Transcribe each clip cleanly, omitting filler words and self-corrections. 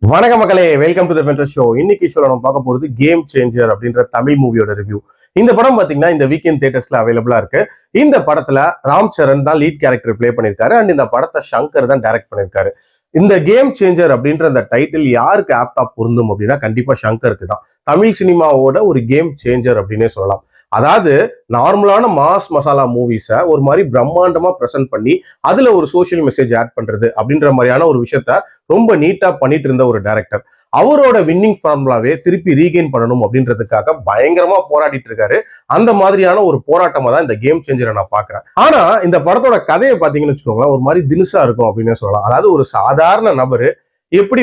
வணக்கம் மக்களே, welcome to the venture show. இன்னைக்கு ஷோல நம்ம பார்க்க போறது கேம் சேஞ்சர் அப்படின்ற தமிழ் மூவியோட ரிவ்யூ. இந்த படம் பாத்தீங்கன்னா இந்த வீக்கெண்ட் தியேட்டர்ஸ்ல அவைலபிளா இருக்கு. இந்த படத்துல ராம் சரண் தான் லீட் கேரக்டர் பிளே பண்ணிருக்காரு அண்ட் இந்த படத்தை சங்கர் தான் டைரக்ட் பண்ணிருக்காரு. இந்த கேம் சேஞ்சர் அப்படின்ற அந்த டைட்டில் யாருக்கு ஆப்டா பொருந்தும் அப்படின்னா கண்டிப்பா சங்கருக்கு தான். தமிழ் சினிமாவோட ஒரு கேம் சேஞ்சர் அப்படின்னே சொல்லலாம். அதாவது நார்மலான மாஸ் மசாலா மூவிஸை ஒரு மாதிரி பிரம்மாண்டமா பிரசன்ட் பண்ணி அதுல ஒரு சோசியல் மெசேஜ் ஆட் பண்றது அப்படின்ற மாதிரியான ஒரு விஷயத்த ரொம்ப நீட்டா பண்ணிட்டு இருந்த ஒரு டைரக்டர். அவரோட வின்னிங் ஃபார்முலாவே திருப்பி ரீகெயின் பண்ணணும் அப்படின்றதுக்காக பயங்கரமா போராடிட்டு இருக்காரு. அந்த மாதிரியான ஒரு போராட்டமா தான் இந்த கேம் சேஞ்சரை நான் பாக்குறேன். ஆனா இந்த படத்தோட கதையை பாத்தீங்கன்னு வச்சுக்கோங்களேன், ஒரு மாதிரி தினுசா இருக்கும் அப்படின்னு சொல்லலாம். அதாவது ஒரு சாதாரண நபரு எப்படி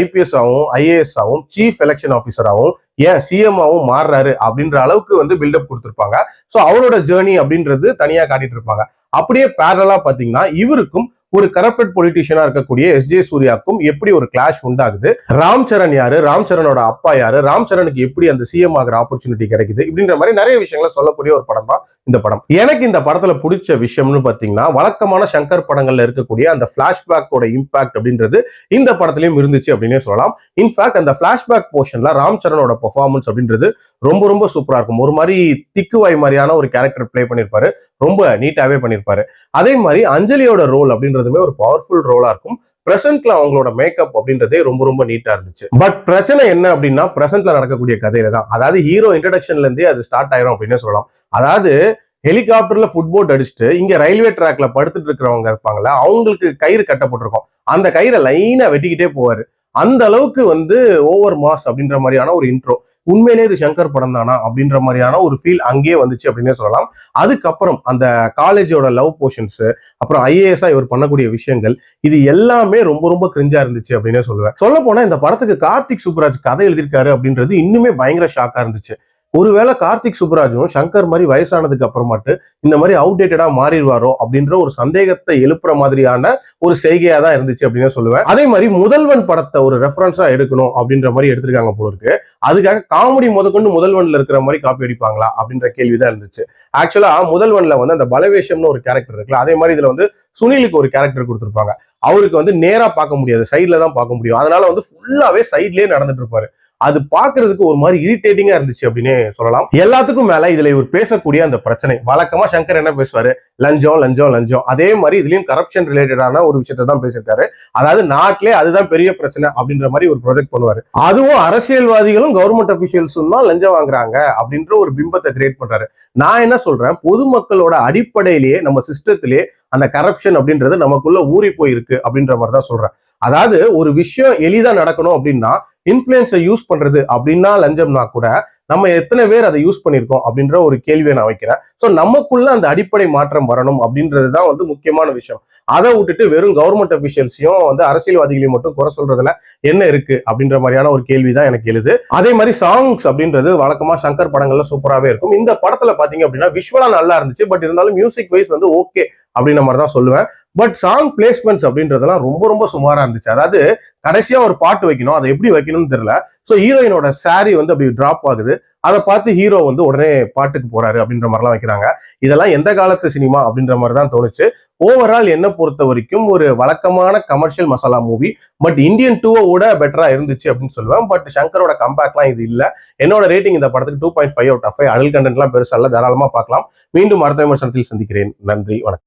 ஐபிஎஸ் ஆகும், ஐஏஎஸ் ஆகும், சீஃப் எலெக்ஷன் ஆஃபீஸர் ஆகும், ஏன் சிஎம் ஆவும் மாறுறாரு அப்படின்ற அளவுக்கு பில்டப் கொடுத்திருப்பாங்க. சோ அவரோட ஜேர்னி அப்படின்றது தனியா காட்டிட்டு இருப்பாங்க. அப்படியே பேரலா பாத்தீங்கன்னா இவருக்கும் ஒரு கரப்டட் பொலிட்டிஷியனா இருக்கக்கூடிய எஸ்ஜே சூர்யாவுக்கும் எப்படி ஒரு கிளாஷ் உண்டாகுது, ராம் சரண் யாரு, ராம் சரணோட அப்பா யாரு, ராம் சரணுக்கு எப்படி அந்த சிஎம் ஆகிற ஆப்பர்ச்சுனிட்டி கிடைக்குது, இப்படின்ற மாதிரி நிறைய விஷயங்களை சொல்லக்கூடிய ஒரு படம் தான் இந்த படம். எனக்கு இந்த படத்துல பிடிச்ச விஷயம்னு பாத்தீங்கன்னா வழக்கமான சங்கர் படங்கள்ல இருக்கக்கூடிய அந்த பிளாஷ்பேக்கோட இம்பாக்ட் அப்படின்றது இந்த படத்திலயும் இருந்துச்சு அப்படின்னே சொல்லலாம். இன்ஃபேக்ட் அந்த பிளாஷ்பேக் போர்ஷன்ல ராம் சரணோட பெர்ஃபார்மன்ஸ் அப்படின்றது ரொம்ப ரொம்ப சூப்பரா இருக்கும். ஒரு மாதிரி திக்குவாய் மாதிரியான ஒரு கேரக்டர் பிளே பண்ணிருப்பாரு, ரொம்ப நீட்டாவே பண்ணிருப்பாரு. அதே மாதிரி அஞ்சலியோட ரோல் அப்படின்றது ஒரு பவர்ஃபுல் ரோலா இருக்கும். பிரசன்ட்ல அவங்களோட மேக்கப் அப்படின்றதே ரொம்ப ரொம்ப நீட்டா இருந்துச்சு. பட் பிரச்சனை என்ன அப்படின்னா பிரசன்ட்ல நடக்கக்கூடிய கதையில தான். அதாவது ஹீரோ இன்ட்ரோடக்ஷன்ல இருந்தே அது ஸ்டார்ட் ஆயிரும் அப்படின்னு சொல்லலாம். அதாவது ஹெலிகாப்டர்ல ஃபுட்போட் அடிச்சுட்டு இங்க ரயில்வே ட்ராக்ல படுத்துட்டு இருக்கிறவங்க இருப்பாங்கல்ல, அவங்களுக்கு கயிறு கட்டப்பட்டிருக்கும். அந்த கயிறை லைனா வெட்டிக்கிட்டே போவாரு. அந்த அளவுக்கு ஓவர் மாஸ் அப்படின்ற மாதிரியான ஒரு இன்ட்ரோ. உண்மையிலே இது சங்கர் படம் தானா அப்படின்ற மாதிரியான ஒரு ஃபீல் அங்கேயே வந்துச்சு அப்படின்னே சொல்லலாம். அதுக்கப்புறம் அந்த காலேஜோட லவ் போர்ஷன்ஸ், அப்புறம் ஐஏஎஸ்ஆ இவர் பண்ணக்கூடிய விஷயங்கள், இது எல்லாமே ரொம்ப ரொம்ப கிரிஞ்சா இருந்துச்சு அப்படின்னே சொல்லுவேன். சொல்ல போனா இந்த படத்துக்கு கார்த்திக் சுப்புராஜ் கதை எழுதியிருக்காரு அப்படின்றது இன்னுமே பயங்கர ஷாக்கா இருந்துச்சு. ஒருவேளை கார்த்திக் சுப்புராஜும் சங்கர் மாதிரி வயசானதுக்கு அப்புறமாட்டு இந்த மாதிரி அவுடேட்டடா மாறிடுவாரோ அப்படின்ற ஒரு சந்தேகத்தை எழுப்புற மாதிரியான ஒரு செய்கையா தான் இருந்துச்சு அப்படின்னு சொல்லுவேன். அதே மாதிரி முதல்வன் படத்தை ஒரு ரெஃபரன்ஸா எடுக்கணும் அப்படின்ற மாதிரி எடுத்திருக்காங்க போல இருக்கு. அதுக்காக காமெடி முதற்கொண்டு முதல்வன்ல இருக்கிற மாதிரி காப்பி அடிப்பாங்களா அப்படின்ற கேள்விதான் இருந்துச்சு. ஆக்சுவலா முதல்வன்ல அந்த பலவேஷம்னு ஒரு கேரக்டர் இருக்குல்ல, அதே மாதிரி இதுல சுனிலுக்கு ஒரு கேரக்டர் கொடுத்திருப்பாங்க. அவருக்கு நேரா பார்க்க முடியாது, சைட்ல தான் பார்க்க முடியும். அதனால ஃபுல்லாவே சைட்லயே நடந்துட்டு இருப்பாரு. அது பாக்குறதுக்கு ஒரு மாதிரி இரிட்டேட்டிங்கா இருந்துச்சு அப்படின்னு சொல்லலாம். எல்லாத்துக்கும் மேல இதுல இவர் பேசக்கூடிய அந்த பிரச்சனை, வழக்கமா சங்கர் என்ன பேசுவாரு, லஞ்சம் லஞ்சம் லஞ்சம். அதே மாதிரி இதுலயும் கரப்ஷன் ரிலேட்டடான ஒரு விஷயத்த தான் பேசியிருக்காரு. அதாவது நாட்டிலே அதுதான் பெரிய பிரச்சனை அப்படின்ற மாதிரி ஒரு ப்ரொஜெக்ட் பண்ணுவாரு. அதுவும் அரசியல்வாதிகளும் கவர்மெண்ட் அபிஷியல்ஸும் தான் லஞ்சம் வாங்குறாங்க அப்படின்ற ஒரு பிம்பத்தை கிரியேட் பண்றாரு. நான் என்ன சொல்றேன், பொதுமக்களோட அடிப்படையிலேயே நம்ம சிஸ்டத்திலேயே அந்த கரப்ஷன் அப்படின்றது நமக்குள்ள ஊறி போயிருக்கு அப்படின்ற மாதிரி தான் சொல்றேன். அதாவது ஒரு விஷயம் எளிதா நடக்கணும் அப்படின்னா இன்ஃபுளுன்ஸை யூஸ் பண்றது அப்படின்னா லஞ்சம்னா கூட நம்ம எத்தனை பேர் அதை யூஸ் பண்ணிருக்கோம் அப்படின்ற ஒரு கேள்வியை நான் வைக்கிறேன். சோ நமக்குள்ள அந்த அடிப்படை மாற்றம் வரணும் அப்படின்றதுதான் முக்கியமான விஷயம். அதை விட்டுட்டு வெறும் கவர்மெண்ட் அபிஷியல்ஸையும் அரசியல்வாதிகளையும் மட்டும் குறை சொல்றதுல என்ன இருக்கு அப்படின்ற மாதிரியான ஒரு கேள்விதான் எனக்கு எழுது. அதே மாதிரி சாங்ஸ் அப்படின்றது வழக்கமா சங்கர் படங்கள்ல சூப்பராகவே இருக்கும். இந்த படத்துல பாத்தீங்க அப்படின்னா விஷுவலா நல்லா இருந்துச்சு. பட் இருந்தாலும் மியூசிக் வைஸ் ஓகே அப்படின்ற மாதிரி தான் சொல்லுவேன். பட் சாங் பிளேஸ்மெண்ட்ஸ் அப்படின்றதெல்லாம் ரொம்ப ரொம்ப சுமாரா இருந்துச்சு. அதாவது கடைசியா ஒரு பாட்டு வைக்கணும், அதை எப்படி வைக்கணும்னு தெரியல. சோ ஹீரோயினோட சாரி அப்படி டிராப் ஆகுது, அதை பார்த்து ஹீரோ உடனே பாட்டுக்கு போறாரு அப்படின்ற மாதிரிலாம் வைக்கிறாங்க. இதெல்லாம் எந்த காலத்து சினிமா அப்படின்ற மாதிரி தான் தோணுச்சு. ஓவரால் என்ன பொறுத்த வரைக்கும் ஒரு வழக்கமான commercial masala movie. But Indian 2 பெட்டரா இருந்துச்சு அப்படின்னு சொல்லுவேன். பட் சங்கரோட கம்பேக்லாம் இது இல்ல. என்னோட ரேட்டிங் இந்த படத்துக்கு 2.5 out of 5. அடல் கண்டென்ட்லாம் பெருசா இல்ல, தாராளமா பார்க்கலாம். மீண்டும் அடுத்த விமர்சனத்தில் சந்திக்கிறேன். நன்றி, வணக்கம்.